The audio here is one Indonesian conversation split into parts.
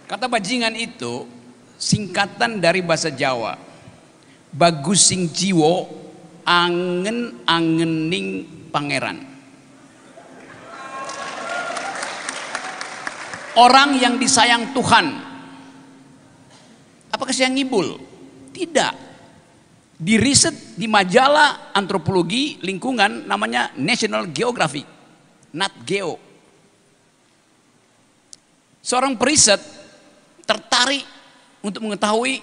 Kata bajingan itu singkatan dari bahasa Jawa. Bagus sing jiwo, angen-angening pangeran. Orang yang disayang Tuhan. Apakah saya ngibul? Tidak. Di riset di majalah antropologi lingkungan namanya National Geographic, Nat Geo. Seorang periset tertarik untuk mengetahui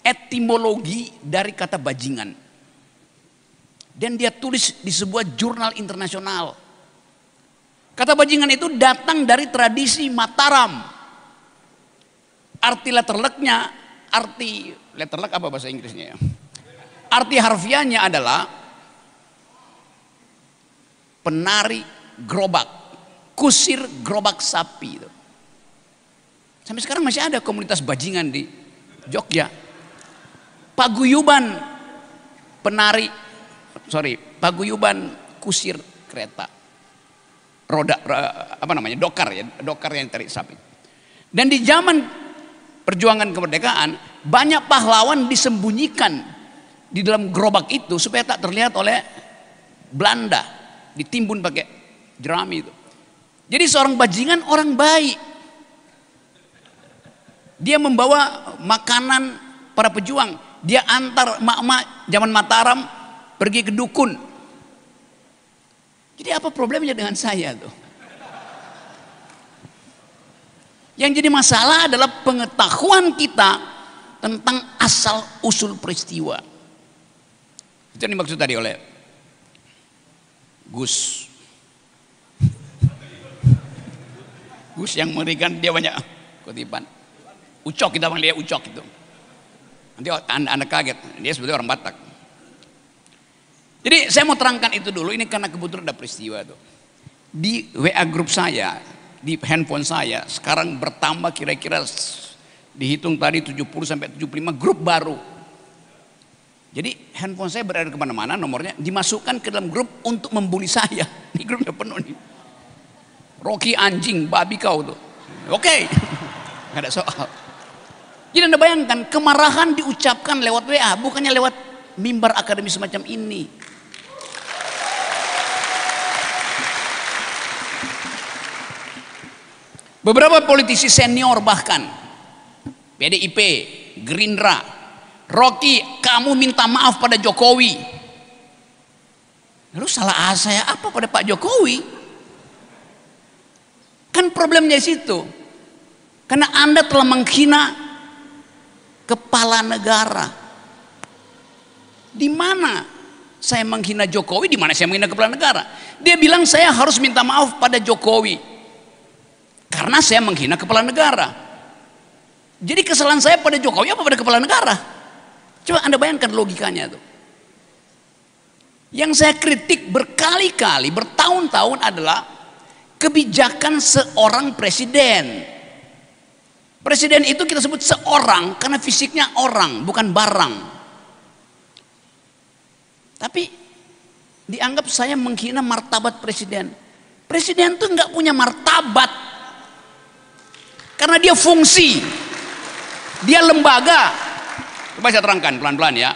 etimologi dari kata bajingan. Dan dia tulis di sebuah jurnal internasional. Kata bajingan itu datang dari tradisi Mataram. Arti letterleknya, letterlek apa bahasa Inggrisnya ya? Arti harfiahnya adalah penari gerobak, kusir gerobak sapi. Sampai sekarang masih ada komunitas bajingan di Jogja. Paguyuban paguyuban kusir kereta. Dokar yang tarik sapi. Dan di zaman perjuangan kemerdekaan, banyak pahlawan disembunyikan di dalam gerobak itu supaya tak terlihat oleh Belanda, ditimbun pakai jerami itu. Jadi seorang bajingan orang baik. Dia membawa makanan para pejuang. Dia antar emak-emak zaman Mataram pergi ke dukun. Jadi apa problemnya dengan saya tuh? Yang jadi masalah adalah pengetahuan kita tentang asal usul peristiwa. Itu yang dimaksud tadi oleh Gus. Gus yang mengerikan, dia banyak kutipan. Ucok, kita panggil dia Ucok itu. Nanti anda kaget, dia sebetulnya orang Batak. Jadi saya mau terangkan itu dulu, ini karena kebetulan ada peristiwa tuh. Di WA grup saya, di handphone saya, sekarang bertambah kira-kira dihitung tadi 70 sampai 75 grup baru. Jadi handphone saya berada kemana-mana, nomornya dimasukkan ke dalam grup untuk membuli saya. Ini grup udah penuh nih. Rocky anjing, babi kau tuh. Oke, nggak ada soal. Jadi anda bayangkan kemarahan diucapkan lewat WA, bukannya lewat mimbar akademi semacam ini. Beberapa politisi senior bahkan PDIP, Gerindra, Rocky, kamu minta maaf pada Jokowi. Lalu salah saya apa pada Pak Jokowi? Kan problemnya di situ. Karena Anda telah menghina kepala negara. Di mana saya menghina Jokowi, di mana saya menghina kepala negara? Dia bilang saya harus minta maaf pada Jokowi karena saya menghina kepala negara. Jadi kesalahan saya pada Jokowi apa pada kepala negara? Coba anda bayangkan logikanya tuh. Yang saya kritik berkali-kali, bertahun-tahun adalah kebijakan seorang presiden. Presiden itu kita sebut seorang karena fisiknya orang, bukan barang. Tapi dianggap saya menghina martabat presiden. Presiden itu nggak punya martabat karena dia fungsi, dia lembaga. Coba saya terangkan pelan-pelan ya.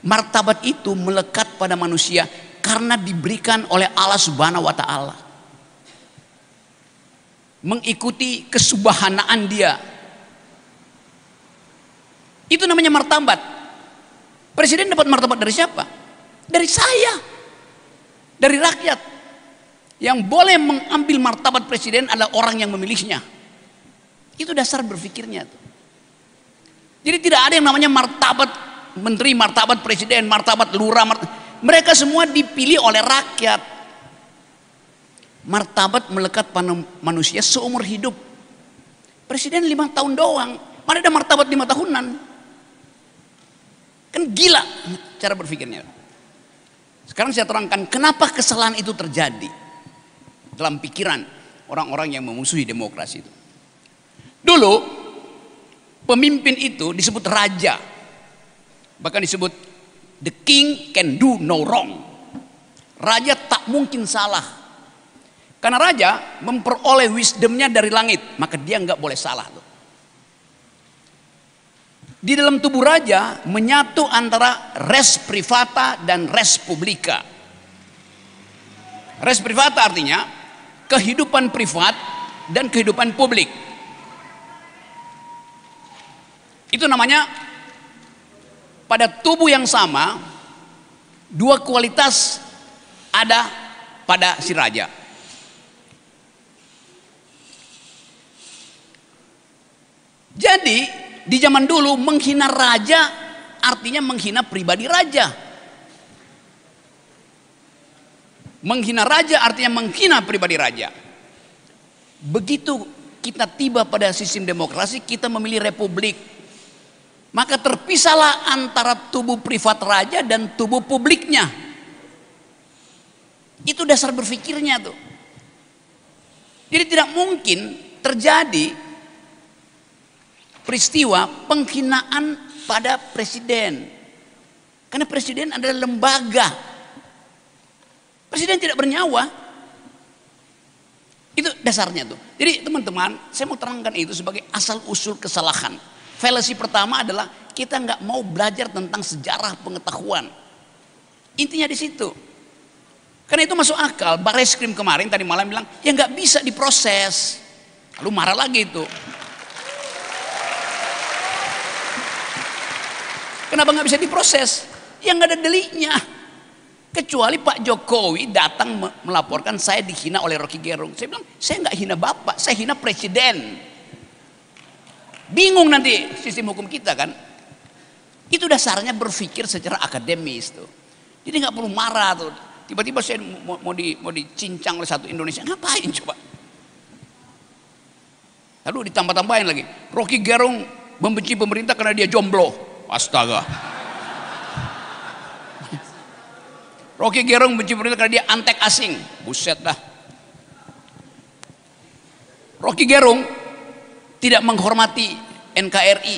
Martabat itu melekat pada manusia karena diberikan oleh Allah Subhanahu wa Ta'ala. Mengikuti kesubahanaan dia. Itu namanya martabat. Presiden dapat martabat dari siapa? Dari saya. Dari rakyat. Yang boleh mengambil martabat presiden adalah orang yang memilihnya. Itu dasar berpikirnya tuh. Jadi tidak ada yang namanya martabat menteri, martabat presiden, martabat lurah. Mereka semua dipilih oleh rakyat. Martabat melekat pada manusia seumur hidup. Presiden 5 tahun doang, mana ada martabat 5 tahunan? Kan gila cara berpikirnya. Sekarang saya terangkan kenapa kesalahan itu terjadi dalam pikiran orang-orang yang memusuhi demokrasi itu. Dulu pemimpin itu disebut raja, bahkan disebut the king can do no wrong. Raja tak mungkin salah, karena raja memperoleh wisdomnya dari langit, maka dia nggak boleh salah. Di dalam tubuh raja menyatu antara res privata dan res publica. Res privata artinya kehidupan privat dan kehidupan publik. Itu namanya pada tubuh yang sama dua kualitas ada pada si raja. Jadi di zaman dulu menghina raja artinya menghina pribadi raja. Menghina raja artinya menghina pribadi raja. Begitu kita tiba pada sistem demokrasi, kita memilih republik, maka terpisahlah antara tubuh privat raja dan tubuh publiknya. Itu dasar berpikirnya tuh. Jadi tidak mungkin terjadi peristiwa penghinaan pada presiden, karena presiden adalah lembaga. Presiden tidak bernyawa. Itu dasarnya tuh. Jadi teman-teman, saya mau terangkan itu sebagai asal usul kesalahan. Fallacy pertama adalah kita nggak mau belajar tentang sejarah pengetahuan. Intinya di situ. Karena itu masuk akal. Barreskrim kemarin tadi malam bilang ya nggak bisa diproses. Lalu marah lagi itu. Kenapa nggak bisa diproses? Yang nggak ada deliknya. Kecuali Pak Jokowi datang melaporkan saya dihina oleh Rocky Gerung. Saya bilang, saya nggak hina Bapak, saya hina Presiden. Bingung nanti sistem hukum kita kan. Itu dasarnya berpikir secara akademis tuh. Jadi nggak perlu marah tuh. Tiba-tiba saya mau dicincang oleh satu Indonesia. Ngapain coba? Lalu ditambah-tambahin lagi. Rocky Gerung membenci pemerintah karena dia jomblo. Astaga. Rocky Gerung benci pemerintah karena dia antek asing. Buset dah. Rocky Gerung tidak menghormati NKRI.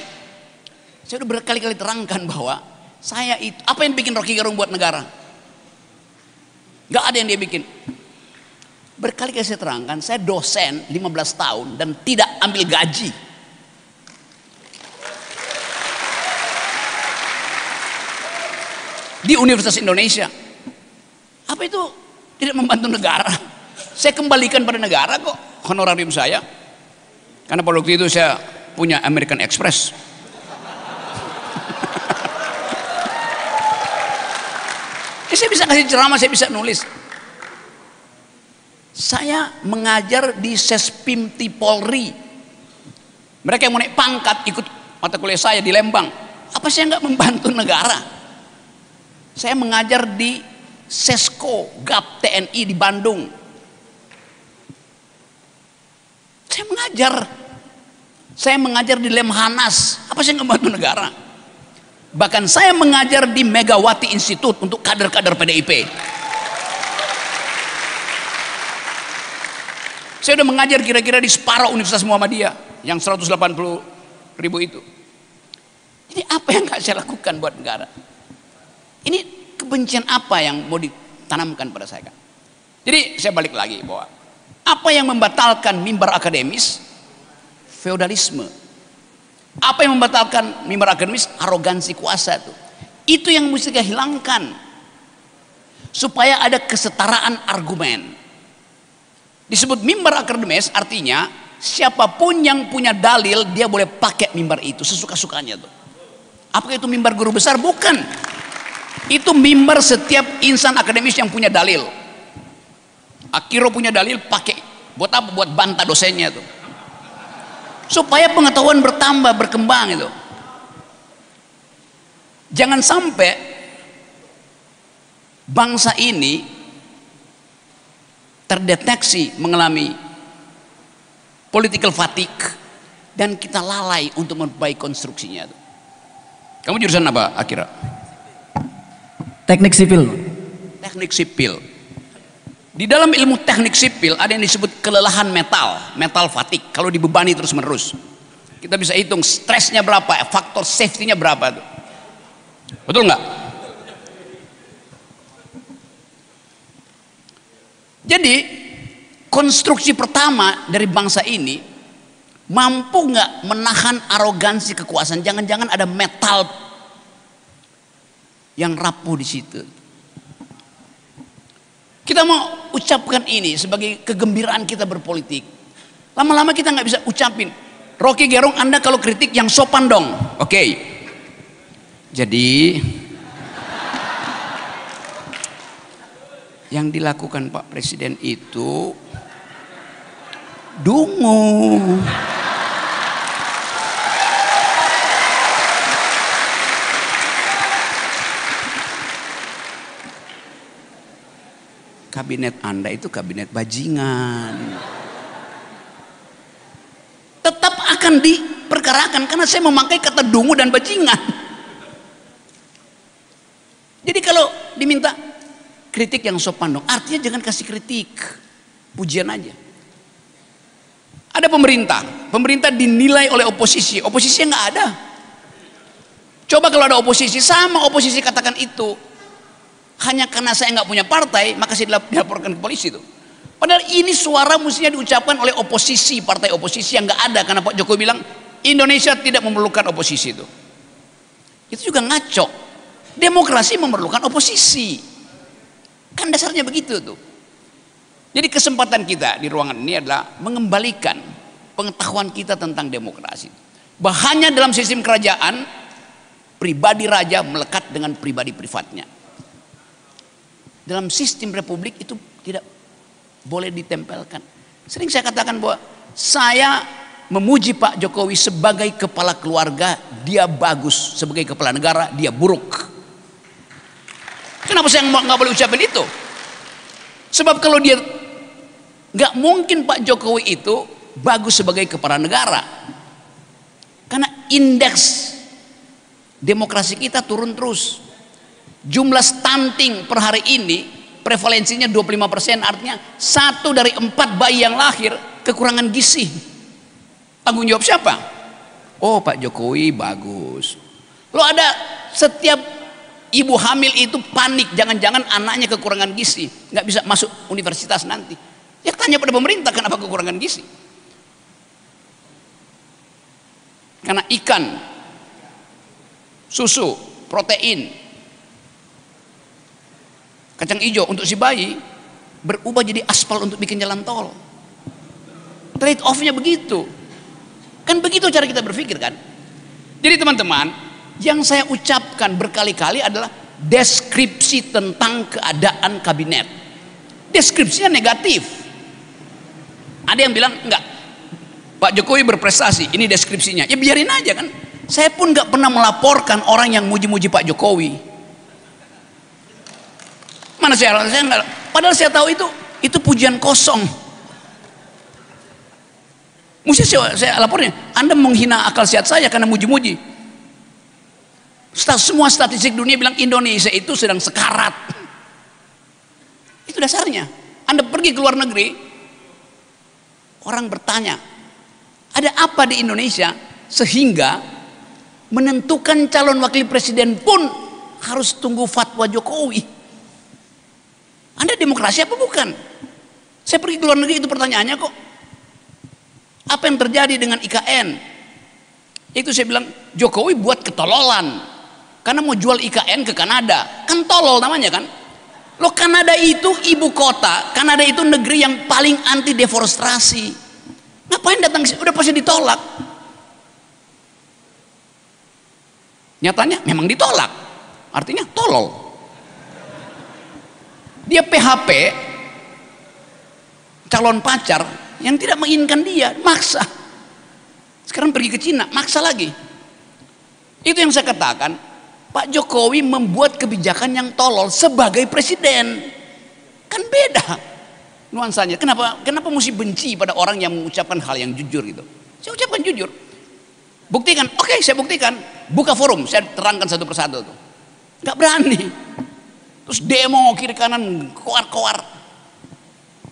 Saya udah berkali-kali terangkan bahwa saya itu, apa yang bikin Rocky Gerung buat negara? Gak ada yang dia bikin. Berkali-kali saya terangkan, saya dosen 15 tahun dan tidak ambil gaji. Di Universitas Indonesia. Apa itu tidak membantu negara? Saya kembalikan pada negara kok honorarium saya. Karena pada waktu itu saya punya American Express. Saya bisa kasih ceramah, saya bisa nulis. Saya mengajar di Sespimti Polri. Mereka yang mau naik pangkat ikut mata kuliah saya di Lembang. Apa saya nggak membantu negara? Saya mengajar di Sesko GAP TNI di Bandung. Saya mengajar di Lemhanas. Apa saya nggak membantu negara? Bahkan saya mengajar di Megawati Institute untuk kader-kader PDIP. Saya udah mengajar kira-kira di separuh Universitas Muhammadiyah yang 180.000 itu. Ini apa yang nggak saya lakukan buat negara? Ini kebencian apa yang mau ditanamkan pada saya? Jadi saya balik lagi bahwa apa yang membatalkan mimbar akademis? Feodalisme. Apa yang membatalkan mimbar akademis? Arogansi kuasa itu. Itu yang mesti kita hilangkan supaya ada kesetaraan argumen. Disebut mimbar akademis artinya siapapun yang punya dalil dia boleh pakai mimbar itu sesuka-sukanya tuh. Apakah itu mimbar guru besar? Bukan. Itu mimbar setiap insan akademis yang punya dalil. Akiro punya dalil pakai buat apa? Buat bantah dosennya tuh. Supaya pengetahuan bertambah, berkembang itu. Jangan sampai bangsa ini terdeteksi mengalami political fatigue dan kita lalai untuk memperbaiki konstruksinya. Kamu jurusan apa, Akira? Teknik sipil. Teknik sipil. Di dalam ilmu teknik sipil ada yang disebut kelelahan metal fatigue. Kalau dibebani terus menerus, kita bisa hitung stresnya berapa, faktor safety-nya berapa tuh. Betul nggak? Jadi konstruksi pertama dari bangsa ini Mampu nggak menahan arogansi kekuasaan? Jangan-jangan ada metal yang rapuh di situ. Kita mau ucapkan ini sebagai kegembiraan kita berpolitik. Lama-lama kita nggak bisa ucapin. Rocky Gerung, Anda kalau kritik yang sopan dong. Oke. Jadi yang dilakukan Pak Presiden itu dungu. Kabinet Anda itu kabinet bajingan. Tetap akan diperkarakan karena saya memakai kata dungu dan bajingan. Jadi kalau diminta kritik yang sopan dong, artinya jangan kasih kritik, pujian aja. Ada pemerintah dinilai oleh oposisi, oposisinya nggak ada. Coba kalau ada oposisi, sama oposisi katakan itu. Hanya karena saya nggak punya partai, maka saya dilaporkan ke polisi itu. Padahal ini suara mestinya diucapkan oleh oposisi, partai oposisi yang nggak ada, karena Pak Jokowi bilang Indonesia tidak memerlukan oposisi itu. Itu juga ngaco. Demokrasi memerlukan oposisi. Kan dasarnya begitu tuh. Jadi kesempatan kita di ruangan ini adalah mengembalikan pengetahuan kita tentang demokrasi. Bahannya dalam sistem kerajaan, pribadi raja melekat dengan pribadi privatnya. Dalam sistem republik itu tidak boleh ditempelkan. Sering saya katakan bahwa saya memuji Pak Jokowi sebagai kepala keluarga, dia bagus. Sebagai kepala negara, dia buruk. Kenapa saya nggak boleh ucapin itu? Sebab kalau dia, nggak mungkin Pak Jokowi itu bagus sebagai kepala negara. Karena indeks demokrasi kita turun terus. Jumlah stunting per hari ini prevalensinya 25%, artinya 1 dari 4 bayi yang lahir kekurangan gizi. Tanggung jawab siapa? Oh, Pak Jokowi bagus. Lo ada setiap ibu hamil itu panik, jangan-jangan anaknya kekurangan gizi, nggak bisa masuk universitas nanti. Ya tanya pada pemerintah kenapa kekurangan gizi. Karena ikan, susu, protein, kacang hijau untuk si bayi berubah jadi aspal untuk bikin jalan tol. Trade off-nya begitu. Kan begitu cara kita berpikir kan. Jadi teman-teman, yang saya ucapkan berkali-kali adalah deskripsi tentang keadaan kabinet. Deskripsinya negatif. Ada yang bilang enggak, Pak Jokowi berprestasi, ini deskripsinya. Ya biarin aja kan. Saya pun nggak pernah melaporkan orang yang muji-muji Pak Jokowi. Mana saya enggak, padahal saya tahu itu pujian kosong. Mesti saya lapornya, Anda menghina akal sehat saya karena muji-muji. Semua statistik dunia bilang Indonesia itu sedang sekarat. Itu dasarnya. Anda pergi ke luar negeri, orang bertanya, ada apa di Indonesia sehingga menentukan calon wakil presiden pun harus tunggu fatwa Jokowi. Anda demokrasi apa bukan? Saya pergi ke luar negeri, itu pertanyaannya kok. Apa yang terjadi dengan IKN? Itu saya bilang Jokowi buat ketololan karena mau jual IKN ke Kanada. Kan tolol namanya kan. Loh, Kanada itu ibu kota, Kanada itu negeri yang paling anti deforestasi. Ngapain datang ke sini? Udah pasti ditolak. Nyatanya memang ditolak. Artinya tolol. Dia PHP calon pacar yang tidak menginginkan dia, maksa. Sekarang pergi ke Cina, maksa lagi. Itu yang saya katakan, Pak Jokowi membuat kebijakan yang tolol sebagai presiden. Kan beda nuansanya. Kenapa mesti benci pada orang yang mengucapkan hal yang jujur gitu? Saya ucapkan jujur. Buktikan, oke, saya buktikan. Buka forum, saya terangkan satu persatu tuh. Gak berani. Terus demo kiri kanan, koar-koar.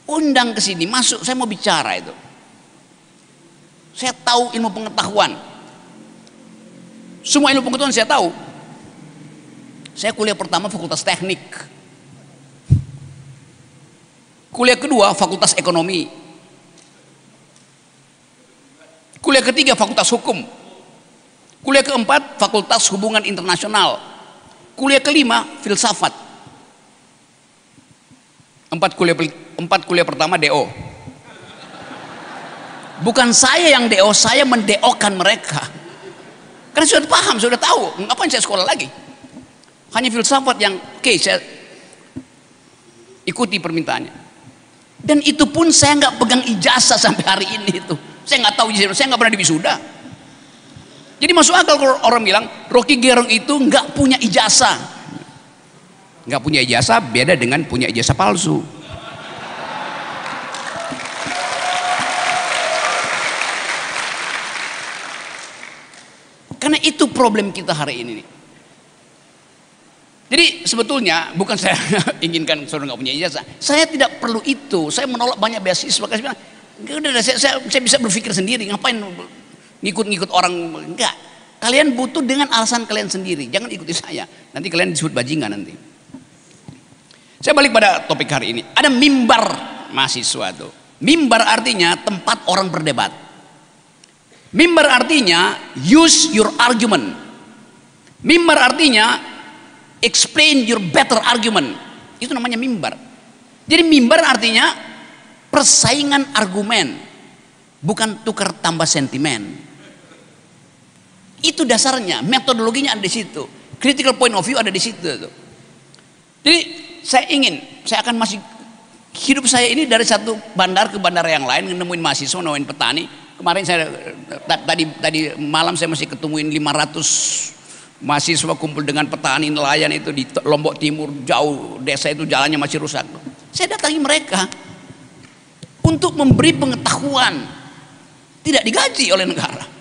Undang ke sini, masuk, saya mau bicara itu. Saya tahu ilmu pengetahuan. Semua ilmu pengetahuan saya tahu. Saya kuliah pertama fakultas teknik. Kuliah kedua fakultas ekonomi. Kuliah ketiga Fakultas Hukum. Kuliah keempat Fakultas Hubungan Internasional. Kuliah kelima Filsafat. 4 kuliah pertama DO. Bukan saya yang DO, saya mendeokan mereka. Karena sudah paham, sudah tahu, ngapain saya sekolah lagi? Hanya filsafat yang saya ikuti permintaannya. Dan itu pun saya nggak pegang ijazah sampai hari ini itu. Saya nggak tahu ijazah, saya nggak pernah diwisuda. Jadi masuk akal kalau orang bilang Rocky Gerung itu nggak punya ijazah. Nggak punya ijazah beda dengan punya ijazah palsu. Karena itu problem kita hari ini. Jadi sebetulnya bukan saya inginkan saudara nggak punya ijazah. Saya tidak perlu itu. Saya menolak banyak beasiswa. Saya bisa berpikir sendiri. Ngapain ngikut-ngikut orang? Enggak. Kalian butuh dengan alasan kalian sendiri. Jangan ikuti saya. Nanti kalian disebut bajingan nanti. Saya balik pada topik hari ini. Ada mimbar mahasiswa tuh. Mimbar artinya tempat orang berdebat. Mimbar artinya use your argument. Mimbar artinya explain your better argument. Itu namanya mimbar. Jadi mimbar artinya persaingan argumen, bukan tukar tambah sentimen. Itu dasarnya, metodologinya ada di situ. Critical point of view ada di situ. Jadi saya akan masih hidup saya ini dari satu bandar ke bandar yang lain, nemuin mahasiswa, nemuin petani. Kemarin saya tadi malam saya masih ketemuin 500 mahasiswa kumpul dengan petani nelayan itu di Lombok Timur, jauh desa itu jalannya masih rusak. Saya datangi mereka untuk memberi pengetahuan, tidak digaji oleh negara.